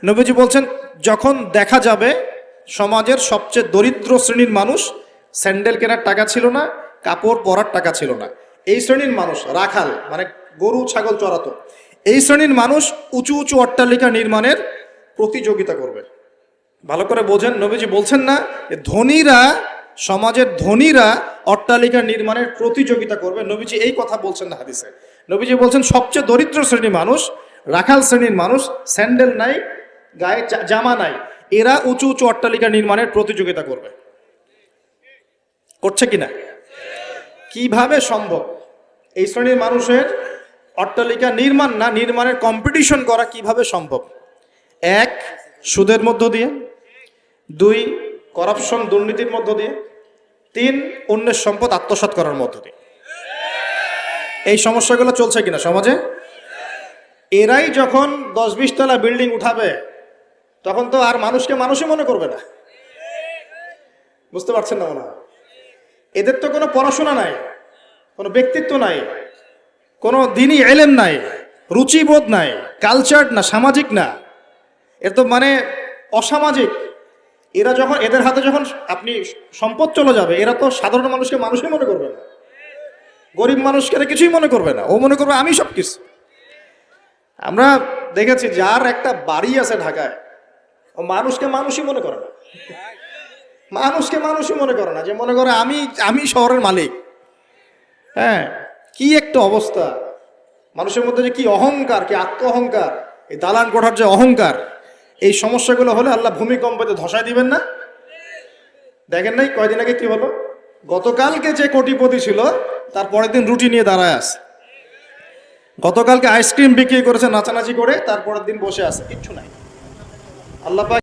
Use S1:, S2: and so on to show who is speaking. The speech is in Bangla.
S1: নবীজি বলছেন, যখন দেখা যাবে সমাজের সবচেয়ে দরিদ্র শ্রেণীর মানুষ, স্যান্ডেল কেনার টাকা ছিল না, কাপড় পরার টাকা ছিল না, এই শ্রেণীর মানুষ রাখাল মানে গরু ছাগল চড়াতো, এই শ্রেণীর মানুষ উঁচু উঁচু অট্টালিকা নির্মাণের প্রতিযোগিতা করবে। ভালো করে বোঝেন, নবীজি বলছেন না ধনীরা, সমাজের ধনীরা অট্টালিকা নির্মাণের প্রতিযোগিতা করবে, নবীজি এই কথা বলছেন না হাদিসে। নবীজি বলছেন সবচেয়ে দরিদ্র শ্রেণীর মানুষ, রাখাল শ্রেণীর মানুষ, স্যান্ডেল নাই, গায়ে জামা নাই, এরা উঁচু উঁচু অট্টালিকা নির্মাণের প্রতিযোগিতা করবে। করছে কিনা? কিভাবে সম্ভব এই শ্রেণীর মানুষের অট্টালিকা নির্মাণ না, নির্মাণের কম্পিটিশন করা কিভাবে সম্ভব? এক, সুদের মধ্য দিয়ে; দুই, করাপশন দুর্নীতির মধ্য দিয়ে; তিন, অন্যের সম্পদ আত্মসাৎ করার মধ্য দিয়ে। এই সমস্যাগুলো চলছে কিনা সমাজে? এরাই যখন 10-20 তলা বিল্ডিং উঠাবে তখন তো আর মানুষকে মানুষই মনে করবে না। বুঝতে পারছেন না মনে হয়? এদের তো কোনো পড়াশোনা নাই, কোনো ব্যক্তিত্ব নাই, কোনো দিনই এলেম নাই, রুচিবোধ নাই, কালচার না, সামাজিক না, এর তো মানে অসামাজিক। এরা যখন, এদের হাতে যখন আপনি সম্পদ চলে যাবে, এরা তো সাধারণ মানুষকে মানুষই মনে করবে না, গরিব মানুষকে কিছুই মনে করবে না, ও মনে করবে আমি সব কিছু। আমরা দেখেছি যার একটা বাড়ি আছে ঢাকায়, ও মানুষকে মানুষই মনে করে না, মানুষকে মানুষই মনে করে না, যে মনে করে আমি শহরের মালিক। হ্যাঁ, কি একটা অবস্থা মানুষের মধ্যে, যে কি অহংকার, কি আত্ম অহংকার, এই দালান কোঠার যে অহংকার, এই সমস্যাগুলো হলে আল্লাহ ভূমিকম্পতে ধসায় দিবেন না? দেখেন নাই কয়দিন আগে কি হলো? গতকালকে যে কোটিপতি ছিল তার পরের দিন রুটি নিয়ে দাঁড়ায় আছে, গতকালকে আইসক্রিম বিক্রি করেছে নাচানাচি করে, তারপরের দিন বসে আছে, কিচ্ছু নাই। আল্লাহ পাক